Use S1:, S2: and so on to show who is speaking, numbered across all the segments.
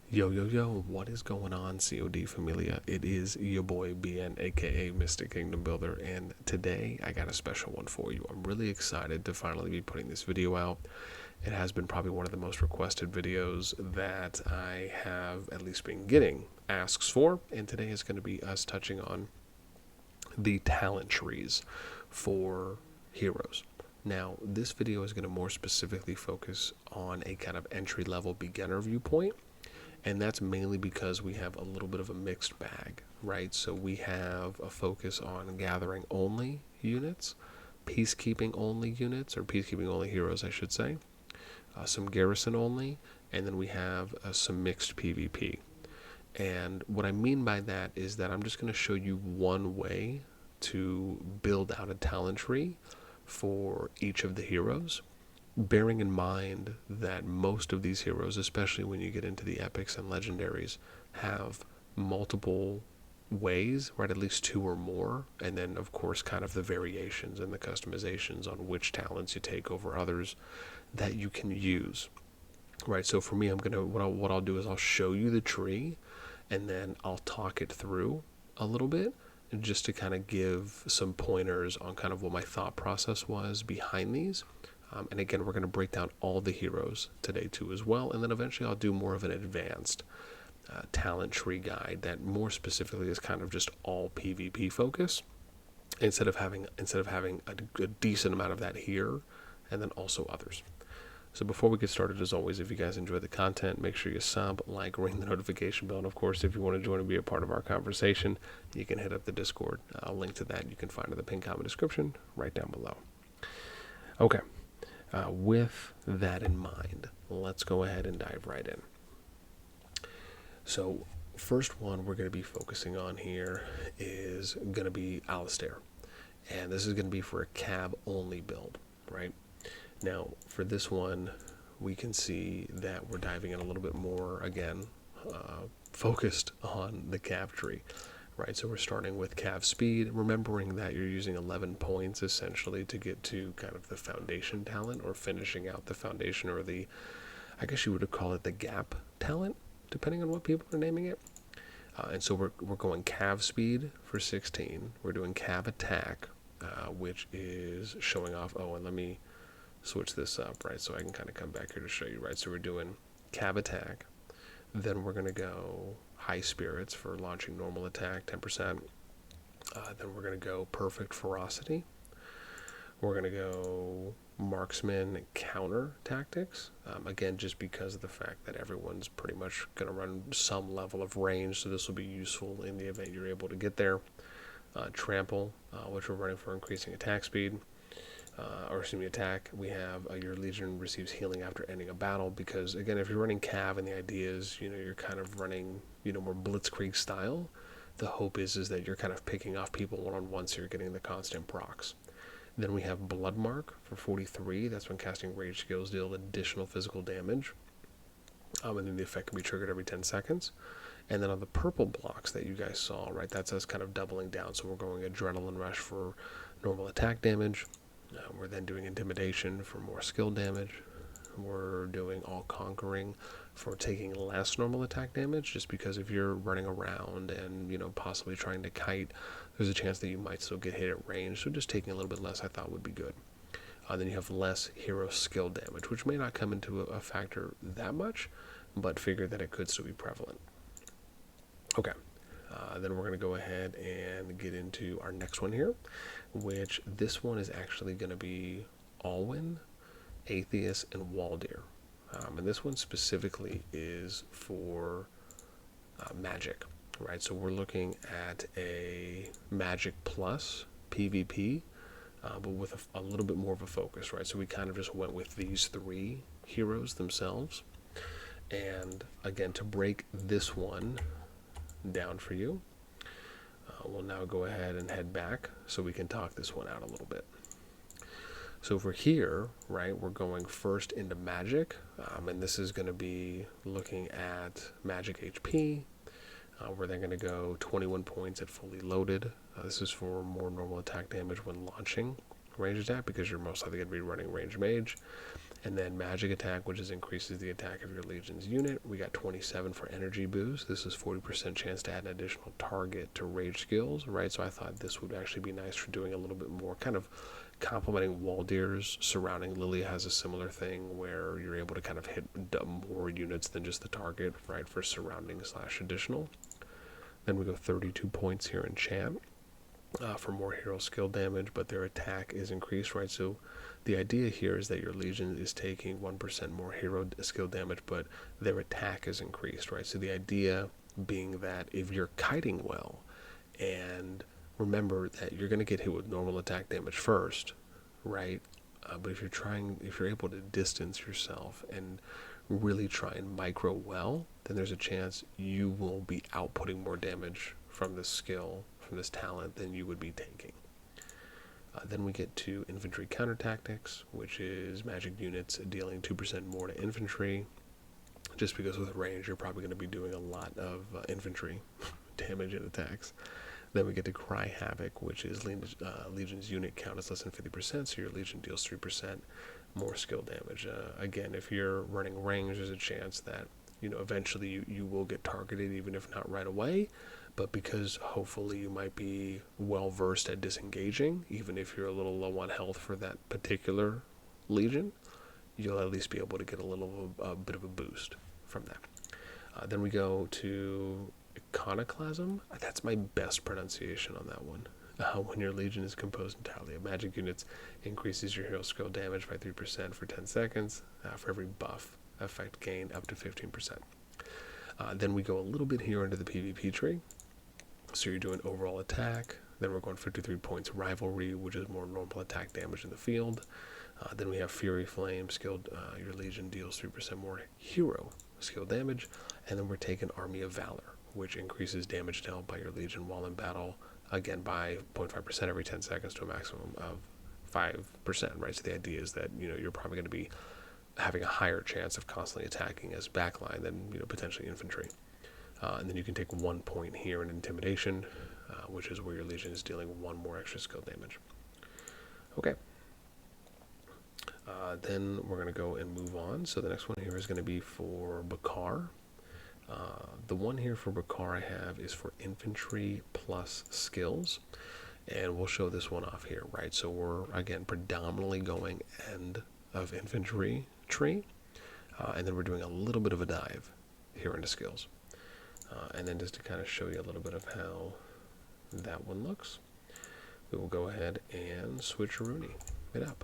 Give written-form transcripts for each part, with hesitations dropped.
S1: Yo, yo, yo, what is going on, CoD Familia? It is your boy BN, aka Mystic Kingdom Builder, and today I got a special one for you. I'm really excited to finally be putting this video out. It has been probably one of the most requested videos that I have at least been getting asks for, and today is going to be us touching on the talent trees for heroes. Now, this video is going to more specifically focus on a kind of entry-level beginner viewpoint, and that's mainly because we have a little bit of a mixed bag, right? So we have a focus on gathering only units, peacekeeping only units, or peacekeeping only heroes, I should say, some garrison only, and then we have some mixed PvP. And what I mean by that is that I'm just going to show you one way to build out a talent tree for each of the heroes, bearing in mind that most of these heroes, especially when you get into the epics and legendaries, have multiple ways, right? At least two or more, and then of course kind of the variations and the customizations on which talents you take over others that you can use, right? So for me, I'm gonna what I'll do is I'll show you the tree, and then I'll talk it through a little bit just to kind of give some pointers on kind of what my thought process was behind these. And again, we're going to break down all the heroes today too as well, and then eventually I'll do more of an advanced talent tree guide that more specifically is kind of just all PvP focus, instead of having a decent amount of that here and then also others. So before we get started, as always, if you guys enjoy the content, make sure you sub, like, ring the notification bell, and of course, if you want to join and be a part of our conversation, you can hit up the Discord. I'll link to that. You can find in the pinned comment description right down below. Okay. With that in mind, let's go ahead and dive right in. So, first one we're going to be focusing on here is going to be Alistair. And this is going to be for a Cav only build, right? Now, for this one, we can see that we're diving in a little bit more, again, focused on the Cav tree. Right, so we're starting with Cav speed, remembering that you're using 11 points essentially to get to kind of the foundation talent, or finishing out the foundation, or the, I guess you would call it the gap talent, depending on what people are naming it. And so we're going Cav speed for 16. We're doing Cav attack, which is showing off. Oh, and let me switch this up, right, so I can kind of come back here to show you, right? So we're doing Cav attack, then we're going to go high spirits for launching normal attack, 10%. Then we're going to go perfect ferocity. We're going to go marksman counter tactics. Again, just because of the fact that everyone's pretty much going to run some level of range, so this will be useful in the event you're able to get there. Trample, which we're running for increasing attack speed. Attack. We have your Legion receives healing after ending a battle, because again, if you're running Cav and the idea is, you're kind of running, more Blitzkrieg style, the hope is that you're kind of picking off people one-on-one, so you're getting the constant procs. Then we have Blood Mark for 43. That's when casting rage skills deal additional physical damage. And then the effect can be triggered every 10 seconds. And then on the purple blocks that you guys saw, right, that's us kind of doubling down. So we're going Adrenaline Rush for normal attack damage. We're then doing Intimidation for more skill damage. We're doing All Conquering for taking less normal attack damage, just because if you're running around and, possibly trying to kite, there's a chance that you might still get hit at range, so just taking a little bit less I thought would be good. Then you have less hero skill damage, which may not come into a factor that much, but figure that it could still be prevalent. Okay. Then we're going to go ahead and get into our next one here, which this one is actually going to be Alwyn, Atheus, and Waldyr. And this one specifically is for magic, right? So we're looking at a magic plus PvP, but with a little bit more of a focus, right? So we kind of just went with these three heroes themselves. And again, to break this one down for you, we'll now go ahead and head back so we can talk this one out a little bit. So for here, right, we're going first into magic, and this is going to be looking at magic HP. We're then going to go 21 points at fully loaded. This is for more normal attack damage when launching range attack, because you're most likely going to be running range mage. And then magic attack, which is increases the attack of your legion's unit. We got 27 for energy boost. This is 40% chance to add an additional target to rage skills, right? So I thought this would actually be nice for doing a little bit more, kind of complementing Waldyr's surrounding. Liliya has a similar thing where you're able to kind of hit more units than just the target, right, for surrounding / additional. Then we go 32 points here in champ for more hero skill damage, but their attack is increased, right? So the idea here is that your legion is taking 1% more hero skill damage, but their attack is increased, right? So the idea being that if you're kiting well, and remember that you're going to get hit with normal attack damage first, right? But if you're able to distance yourself and really try and micro well, then there's a chance you will be outputting more damage from this skill, from this talent, than you would be taking. Then we get to infantry counter tactics, which is magic units dealing 2% more to infantry. Just because with range, you're probably going to be doing a lot of infantry damage and attacks. Then we get to Cry Havoc, which is Legion's unit count is less than 50%, so your Legion deals 3% more skill damage. Again, if you're running range, there's a chance that eventually you will get targeted, even if not right away. But because hopefully you might be well versed at disengaging, even if you're a little low on health for that particular Legion, you'll at least be able to get a bit of a boost from that. Then we go to Iconoclasm. That's my best pronunciation on that one. When your Legion is composed entirely of magic units, increases your hero skill damage by 3% for 10 seconds for every buff effect gain up to 15%. Then we go a little bit here into the PvP tree. So you're doing overall attack. Then we're going 53 points rivalry, which is more normal attack damage in the field. Then we have Fury Flame, skilled. Your Legion deals 3% more hero skill damage. And then we're taking Army of Valor, which increases damage dealt by your Legion while in battle, again by 0.5% every 10 seconds to a maximum of 5%, right? So the idea is that you're probably going to be having a higher chance of constantly attacking as backline than potentially infantry. And then you can take 1 point here in intimidation, which is where your Legion is dealing 1 more extra skill damage. Okay. Then we're going to go and move on. So the next one here is going to be for Bahkar. The one here for Bahkar I have is for infantry plus skills. And we'll show this one off here, right? So we're, again, predominantly going end of infantry tree. And then we're doing a little bit of a dive here into skills. And then just to kind of show you a little bit of how that one looks, we will go ahead and switcheroonie it up.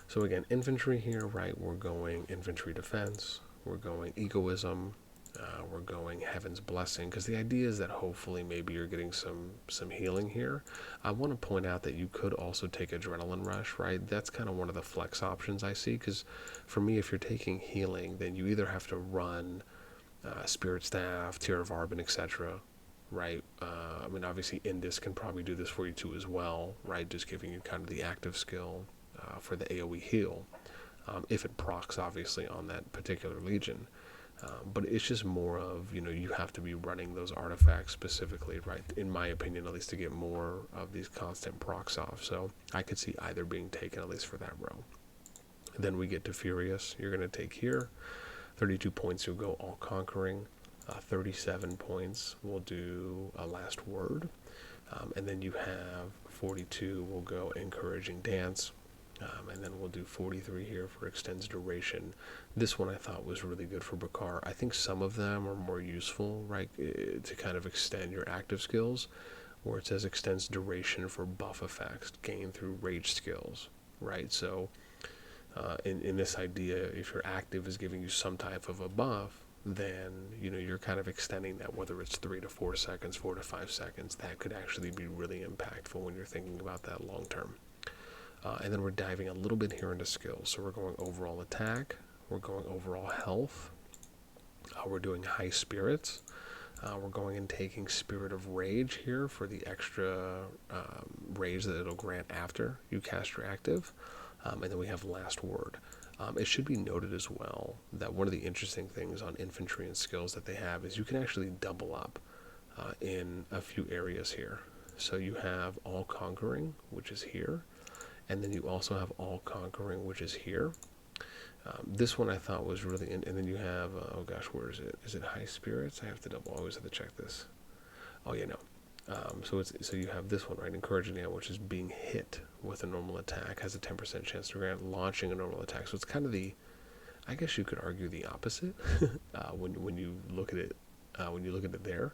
S1: So again, infantry here, right, we're going infantry defense, we're going egoism, we're going heaven's blessing, because the idea is that hopefully maybe you're getting some healing here. I want to point out that you could also take adrenaline rush, right? That's kind of one of the flex options I see, because for me, if you're taking healing, then you either have to run Spirit Staff, Tear of Arbin, etc., right? I mean, obviously Indus can probably do this for you too as well, right? Just giving you kind of the active skill for the AoE heal, if it procs obviously on that particular Legion. But it's just more of, you have to be running those artifacts specifically, right? In my opinion, at least, to get more of these constant procs off. So I could see either being taken, at least for that row. Then we get to Furious. You're going to take here 32 points, you'll go all conquering. 37 points will do a last word. And then you have 42 will go encouraging dance. And then we'll do 43 here for extends duration. This one I thought was really good for Bahkar. I think some of them are more useful, right, to kind of extend your active skills, where it says extends duration for buff effects gained through rage skills, right? So in this idea, if your active is giving you some type of a buff, then you're kind of extending that, whether it's 3 to 4 seconds, 4 to 5 seconds. That could actually be really impactful when you're thinking about that long term. And then we're diving a little bit here into skills. So we're going overall attack, we're going overall health, we're doing high spirits, we're going and taking Spirit of Rage here for the extra rage that it'll grant after you cast your active. And then we have last word. It should be noted as well that one of the interesting things on infantry and skills that they have is you can actually double up in a few areas here. So you have all conquering, which is here. And then you also have all conquering, which is here. This one I thought was really, and then you have, oh gosh, where is it? Is it high spirits? I have to always have to check this. Oh yeah, no. So you have this one, right? Encourage Eliana, which is being hit with a normal attack, has a 10% chance to grant launching a normal attack. So it's kind of the, I guess you could argue the opposite when you look at it there.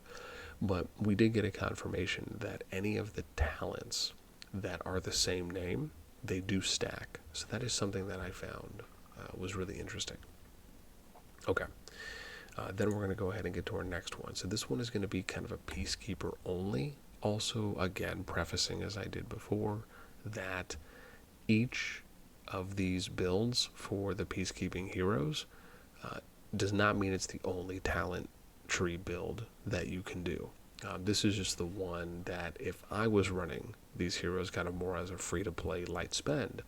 S1: But we did get a confirmation that any of the talents that are the same name, they do stack. So that is something that I found was really interesting. Okay. Then we're going to go ahead and get to our next one. So this one is going to be kind of a peacekeeper only. Also, again, prefacing as I did before, that each of these builds for the peacekeeping heroes does not mean it's the only talent tree build that you can do. This is just the one that if I was running these heroes kind of more as a free-to-play light spend,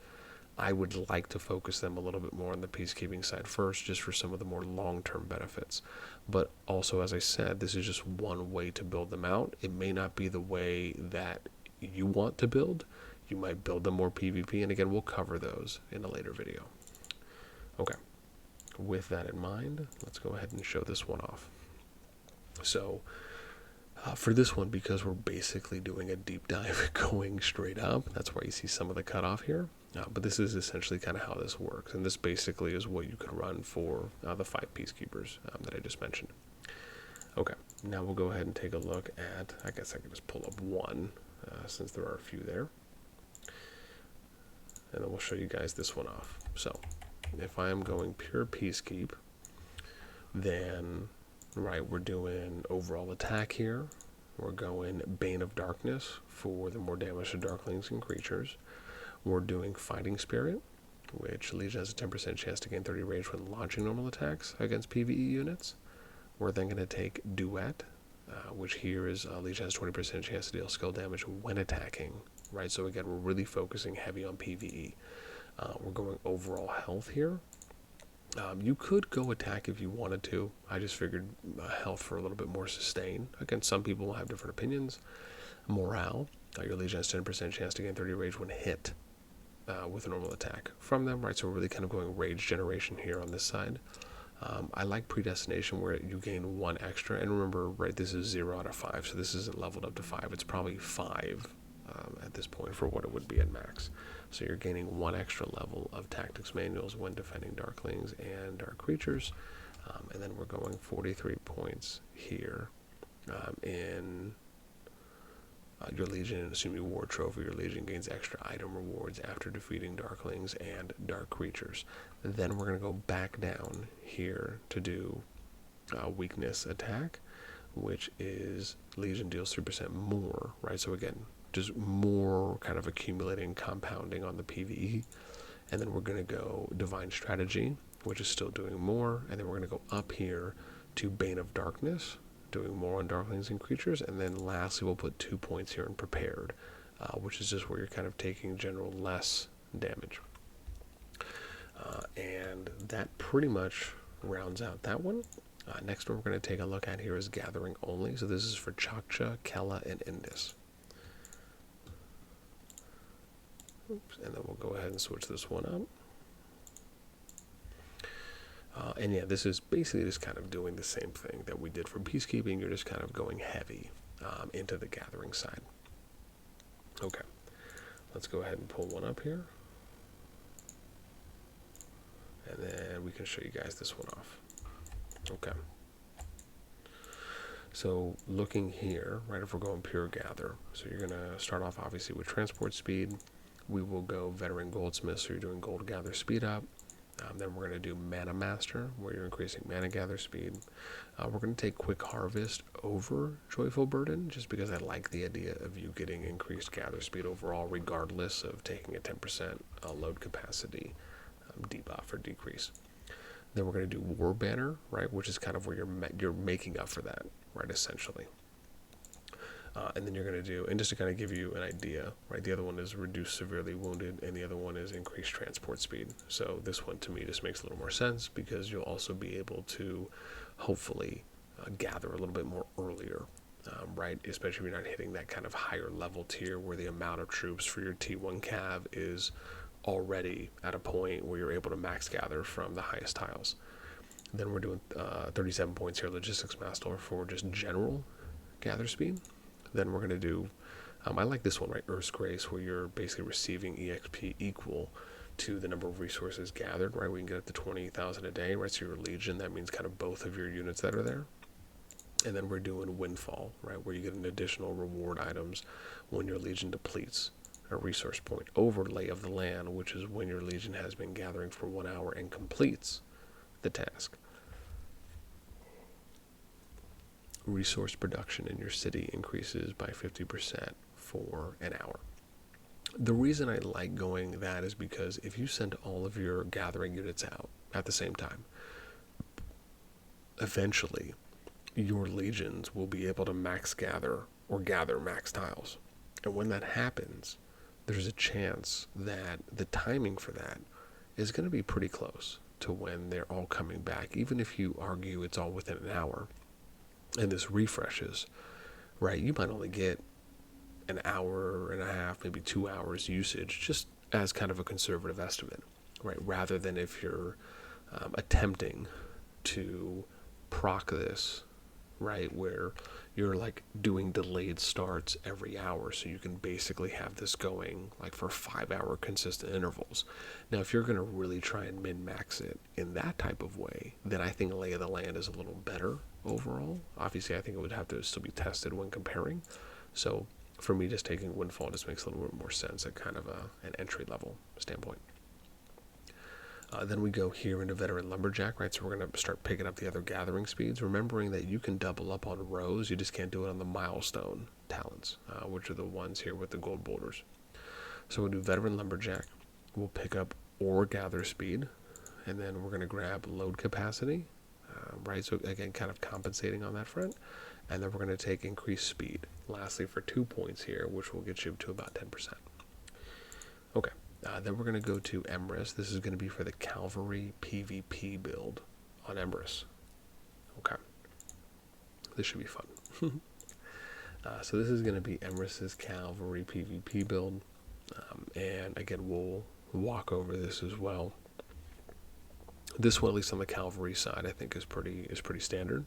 S1: I would like to focus them a little bit more on the peacekeeping side first, just for some of the more long-term benefits. But also, as I said, this is just one way to build them out. It may not be the way that you want to build. You might build them more PvP, and again, we'll cover those in a later video. Okay, with that in mind, let's go ahead and show this one off. So, for this one, because we're basically doing a deep dive going straight up, that's why you see some of the cutoff here. But this is essentially kind of how this works, and this basically is what you could run for the 5 peacekeepers that I just mentioned. Okay, now we'll go ahead and take a look at, I guess I can just pull up one, since there are a few there. And then we'll show you guys this one off. So, if I am going pure peacekeep, then, right, we're doing overall attack here. We're going Bane of Darkness for the more damage to darklings and creatures. We're doing Fighting Spirit, which Liliya has a 10% chance to gain 30 range when launching normal attacks against PvE units. We're then going to take Duet, which here is Liliya has 20% chance to deal skill damage when attacking. Right, so again, we're really focusing heavy on PvE. We're going overall health here. You could go attack if you wanted to. I just figured health for a little bit more sustain. Again, some people will have different opinions. Morale, your Liliya has 10% chance to gain 30 rage when hit with a normal attack from them, right? So we're really kind of going rage generation here on this side. I like Predestination where you gain 1 extra. And remember, right, this is 0 out of 5, so this isn't leveled up to 5. It's probably 5 at this point for what it would be at max. So you're gaining 1 extra level of tactics manuals when defending darklings and dark creatures. And then we're going 43 points here in your Legion, assuming War Trophy. Your Legion gains extra item rewards after defeating darklings and dark creatures. Then we're going to go back down here to do weakness attack, which is Legion deals 3% more, right? So again, just more kind of accumulating, compounding on the PvE. And then we're going to go Divine Strategy, which is still doing more. And then we're going to go up here to Bane of Darkness, doing more on darklings and creatures. And then lastly, we'll put 2 points here in Prepared, which is just where you're kind of taking general less damage. And that pretty much rounds out that one. Next one we're going to take a look at here is Gathering Only. So this is for Chakcha, Kella, and Indus. Oops, and then we'll go ahead and switch this one up. And yeah, this is basically just kind of doing the same thing that we did for Peacekeeping. You're just kind of going heavy into the Gathering side. Okay, let's go ahead and pull one up here. And then we can show you guys this one off. Okay. So looking here, right, if we're going pure gather, so you're going to start off obviously with transport speed. We will go veteran goldsmith, so you're doing gold gather speed up. Then we're going to do mana master, where you're increasing mana gather speed. We're going to take quick harvest over joyful burden, just because I like the idea of you getting increased gather speed overall, regardless of taking a 10% load capacity debuff or decrease. Then we're going to do war banner, right, which is kind of where you're making up for that, right, essentially. And then you're going to do, and just to kind of give you an idea, right, the other one is reduce severely wounded, and the other one is increase transport speed. So this one to me just makes a little more sense, because you'll also be able to hopefully gather a little bit more earlier right? Especially if you're not hitting that kind of higher level tier where the amount of troops for your T1 cav is already at a point where you're able to max gather from the highest tiles. Then we're doing 37 points here, Logistics Master, for just general gather speed. Then we're going to do, I like this one, right? Earth's Grace, where you're basically receiving EXP equal to the number of resources gathered, right? We can get up to 20,000 a day, right? So your Legion, that means kind of both of your units that are there. And then we're doing Windfall, right? Where you get an additional reward items when your Legion depletes a resource point. Overlay of the Land, which is when your Legion has been gathering for 1 hour and completes the task. Resource production in your city increases by 50% for an hour. The reason I like going that is because if you send all of your gathering units out at the same time, eventually your legions will be able to max gather or gather max tiles. And when that happens, there's a chance that the timing for that is going to be pretty close to when they're all coming back. Even if you argue it's all within an hour and this refreshes, right, you might only get an hour and a half, maybe 2 hours usage, just as kind of a conservative estimate, right? Rather than if you're attempting to proc this, right, where you're like doing delayed starts every hour, so you can basically have this going like for 5-hour consistent intervals. Now, if you're going to really try and min-max it in that type of way, then I think Lay of the Land is a little better overall. Obviously, I think it would have to still be tested when comparing. So for me, just taking Windfall just makes a little bit more sense at kind of an entry level standpoint. Then we go here into Veteran Lumberjack, right? So we're going to start picking up the other gathering speeds, remembering that you can double up on rows. You just can't do it on the milestone talents, which are the ones here with the gold borders. So we'll do Veteran Lumberjack. We'll pick up Ore Gather Speed, and then we're going to grab Load Capacity, right? So again, kind of compensating on that front. And then we're going to take Increased Speed. Lastly, for 2 points here, which will get you to about 10%. Okay. Then we're going to go to Emrys. This is going to be for the Cavalry PvP build on Emrys. Okay. This should be fun. So this is going to be Emrys's Cavalry PvP build. And again, we'll walk over this as well. This one, at least on the Cavalry side, I think is pretty standard.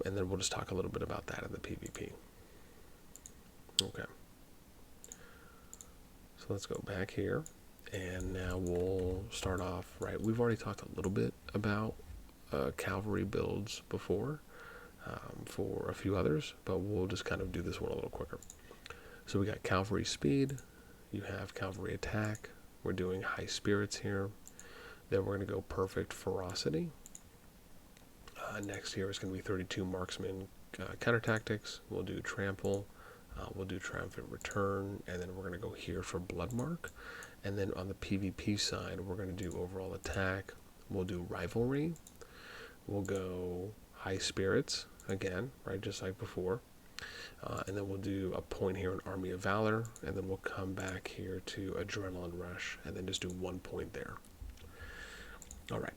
S1: And then we'll just talk a little bit about that in the PvP. Okay. So let's go back here, and now we'll start off, right? We've already talked a little bit about cavalry builds before for a few others, but we'll just kind of do this one a little quicker. So we got cavalry speed, you have cavalry attack, we're doing high spirits here, then we're going to go perfect ferocity. Next here is going to be 32 marksman counter tactics, we'll do trample. We'll do Triumphant Return, and then we're going to go here for Bloodmark. And then on the PvP side, we're going to do Overall Attack. We'll do Rivalry. We'll go High Spirits, again, right, just like before. And then we'll do a point here in Army of Valor, and then we'll come back here to Adrenaline Rush, and then just do 1 point there. All right.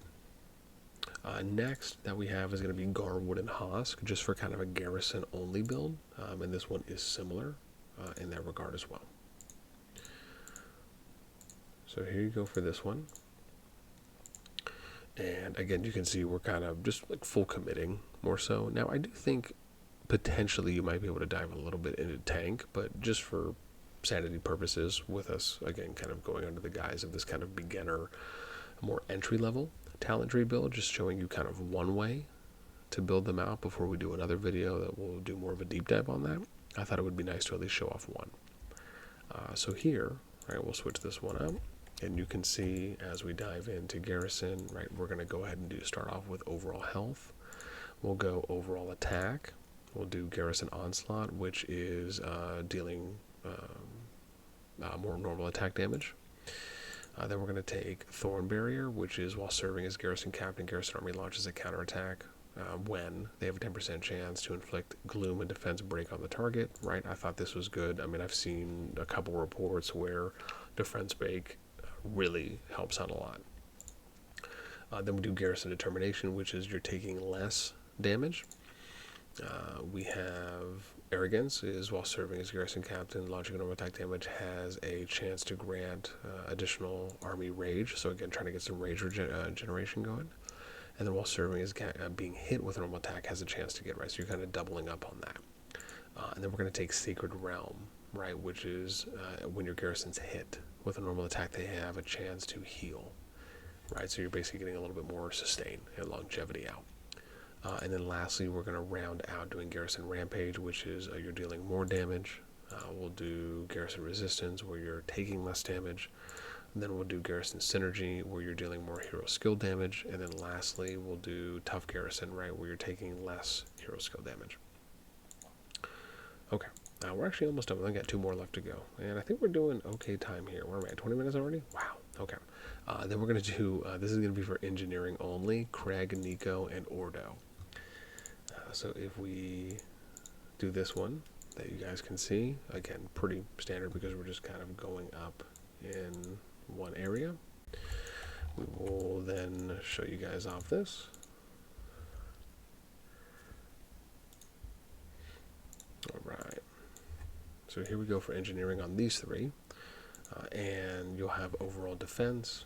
S1: Next that we have is going to be Garwood and Hosk, just for kind of a garrison-only build, and this one is similar in that regard as well. So here you go for this one. And again, you can see we're kind of just like full committing more so. Now, I do think potentially you might be able to dive a little bit into tank, but just for sanity purposes with us, again, kind of going under the guise of this kind of beginner, more entry-level talent tree build, just showing you kind of one way to build them out before we do another video that will do more of a deep dive on that. I thought it would be nice to at least show off one. So here, right, we'll switch this one up, and you can see as we dive into Garrison, right, we're going to go ahead and start off with overall health. We'll go overall attack. We'll do Garrison Onslaught, which is dealing more normal attack damage. Then we're going to take Thorn Barrier, which is while serving as Garrison Captain, Garrison Army launches a counterattack when they have a 10% chance to inflict Gloom and Defense Break on the target, right? I thought this was good. I mean, I've seen a couple reports where Defense Break really helps out a lot. Then we do Garrison Determination, which is you're taking less damage. We have Arrogance is while serving as Garrison Captain, launching a normal attack damage has a chance to grant additional army rage. So again, trying to get some rage generation going. And then while serving as being hit with a normal attack has a chance to get, right? So you're kind of doubling up on that. And then we're going to take Sacred Realm, right? Which is when your garrison's hit with a normal attack, they have a chance to heal, right? So you're basically getting a little bit more sustain and longevity out. And then lastly, we're going to round out doing Garrison Rampage, which is you're dealing more damage. We'll do Garrison Resistance, where you're taking less damage. And then we'll do Garrison Synergy, where you're dealing more hero skill damage. And then lastly, we'll do Tough Garrison, right, where you're taking less hero skill damage. Okay, we're actually almost done. We've only got 2 more left to go. And I think we're doing okay time here. Where am I at? 20 minutes already? Wow, okay. Then we're going to do, this is going to be for engineering only, Kregg, Nico, and Ordo. So if we do this one that you guys can see, again, pretty standard because we're just kind of going up in one area. We will then show you guys off this. All right. So here we go for engineering on these 3. And you'll have overall defense.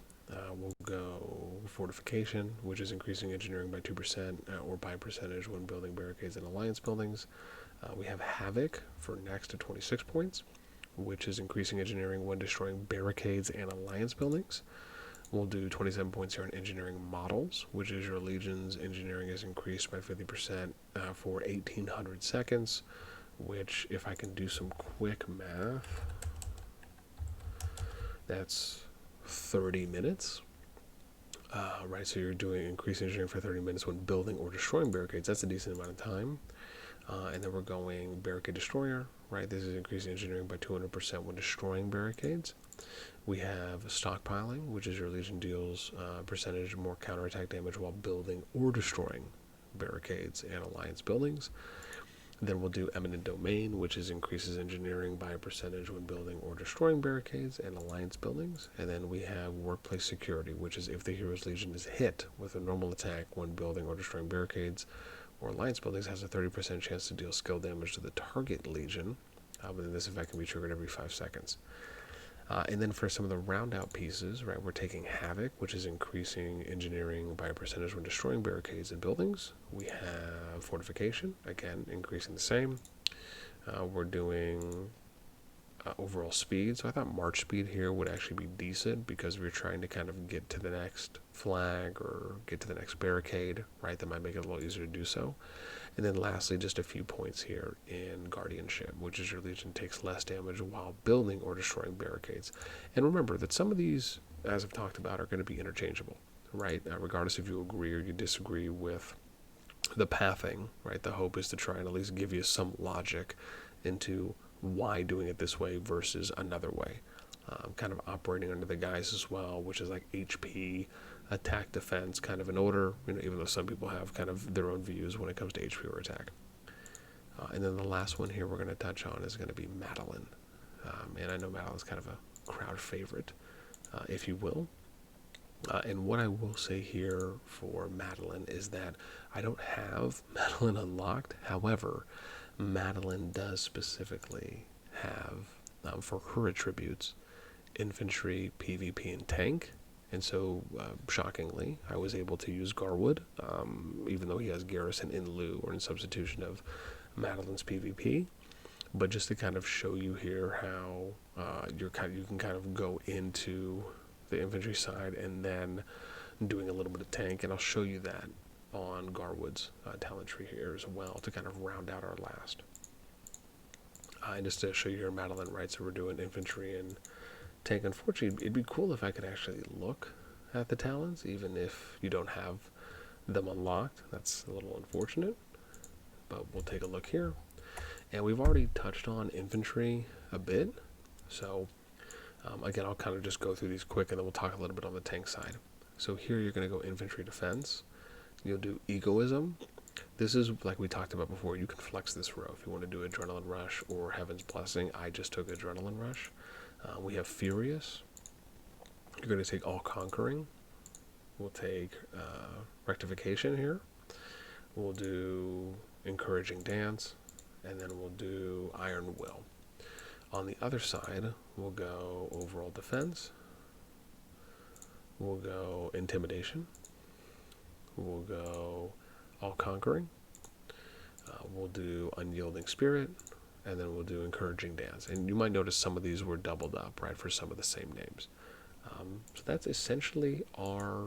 S1: We'll go fortification, which is increasing engineering by 2% or by percentage when building barricades and alliance buildings. We have havoc for next to 26 points, which is increasing engineering when destroying barricades and alliance buildings. We'll do 27 points here on engineering models, which is your legion's engineering is increased by 50% for 1800 seconds, which if I can do some quick math, that's 30 minutes, right? So you're doing increased engineering for 30 minutes when building or destroying barricades. That's a decent amount of time. And then we're going barricade destroyer, right? This is increasing engineering by 200% when destroying barricades. We have stockpiling, which is your legion deals percentage more counterattack damage while building or destroying barricades and alliance buildings. Then we'll do eminent domain, which is increases engineering by a percentage when building or destroying barricades and alliance buildings. And then we have workplace security, which is if the hero's legion is hit with a normal attack when building or destroying barricades or alliance buildings, has a 30% chance to deal skill damage to the target legion. But then this effect can be triggered every 5 seconds. And then for some of the round out pieces, right, we're taking havoc, which is increasing engineering by a percentage when destroying barricades and buildings. We have fortification, again, increasing the same. We're doing overall speed. So I thought march speed here would actually be decent because we're trying to kind of get to the next flag or get to the next barricade, right? That might make it a little easier to do so. And then lastly, just a few points here in guardianship, which is your legion takes less damage while building or destroying barricades. And remember that some of these, as I've talked about, are going to be interchangeable, right? Regardless if you agree or you disagree with the pathing, right? The hope is to try and at least give you some logic into why doing it this way versus another way. Kind of operating under the guise as well, which is like HP, attack, defense, kind of in order, you know, even though some people have kind of their own views when it comes to HP or attack. And then the last one here we're going to touch on is going to be Madeline. And I know Madeline's kind of a crowd favorite, if you will. And what I will say here for Madeline is that I don't have Madeline unlocked. However, Madeline does specifically have, for her attributes, Infantry, PvP, and Tank. And so, shockingly, I was able to use Garwood, even though he has Garrison in lieu or in substitution of Madeline's PvP. But just to kind of show you here how you can kind of go into the infantry side and then doing a little bit of tank, and I'll show you that on Garwood's talent tree here as well to kind of round out our last. And just to show you here Madeline, right, so we're doing infantry and tank. Unfortunately, it'd be cool if I could actually look at the talents, even if you don't have them unlocked. That's a little unfortunate, but we'll take a look here. And we've already touched on infantry a bit, so again, I'll kind of just go through these quick, and then we'll talk a little bit on the tank side. So here you're going to go infantry defense. You'll do egoism. This is like we talked about before. You can flex this row if you want to do adrenaline rush or heaven's blessing. I just took adrenaline rush. We have furious. You're going to take all conquering. We'll take rectification here. We'll do Encouraging Dance, and then we'll do Iron Will. On the other side, we'll go Overall Defense, we'll go Intimidation, we'll go All Conquering, we'll do Unyielding Spirit, and then we'll do Encouraging Dance. And you might notice some of these were doubled up, right, for some of the same names. So that's essentially our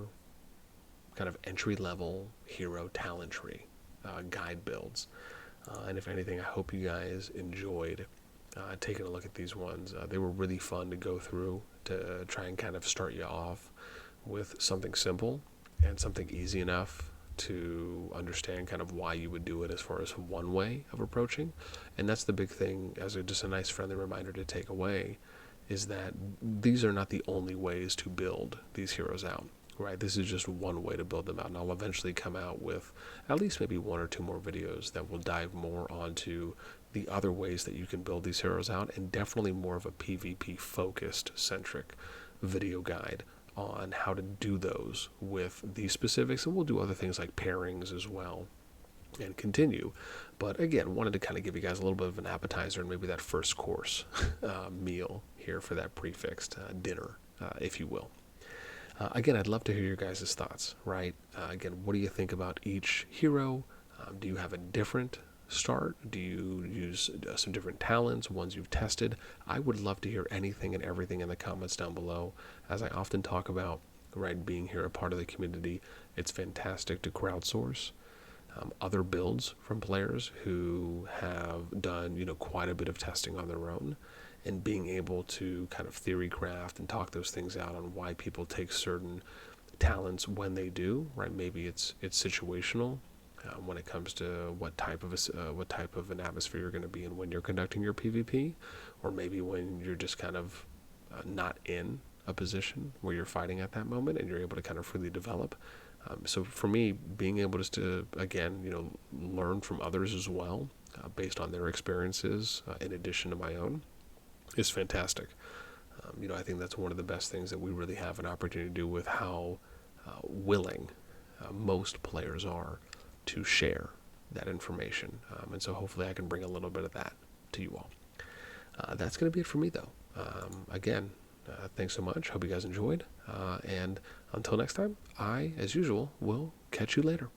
S1: kind of entry-level hero talent tree guide builds. And if anything, I hope you guys enjoyed taking a look at these ones. They were really fun to go through to try and kind of start you off with something simple and something easy enough to understand kind of why you would do it as far as one way of approaching. And that's the big thing, as just a nice friendly reminder to take away, is that these are not the only ways to build these heroes out, right? This is just one way to build them out, and I'll eventually come out with at least maybe 1 or 2 more videos that will dive more onto the other ways that you can build these heroes out, and definitely more of a PvP focused centric video guide on how to do those with these specifics. And we'll do other things like pairings as well and continue. But again, wanted to kind of give you guys a little bit of an appetizer and maybe that first course meal here for that prefixed dinner, if you will. Again, I'd love to hear your guys' thoughts, right? Again, what do you think about each hero? Do you have a different start? Do you use some different talents, ones you've tested? I would love to hear anything and everything in the comments down below. As I often talk about, right, being here a part of the community, it's fantastic to crowdsource other builds from players who have done, quite a bit of testing on their own, and being able to kind of theory craft and talk those things out on why people take certain talents when they do, right? Maybe it's situational when it comes to what type of an atmosphere you're going to be in when you're conducting your PvP, or maybe when you're just kind of not in a position where you're fighting at that moment and you're able to kind of freely develop. So for me, being able just to, again, learn from others as well, based on their experiences, in addition to my own, is fantastic. I think that's one of the best things that we really have an opportunity to do with how willing most players are to share that information. And so hopefully I can bring a little bit of that to you all. That's going to be it for me, though. Again, thanks so much. Hope you guys enjoyed. And until next time, I, as usual, will catch you later.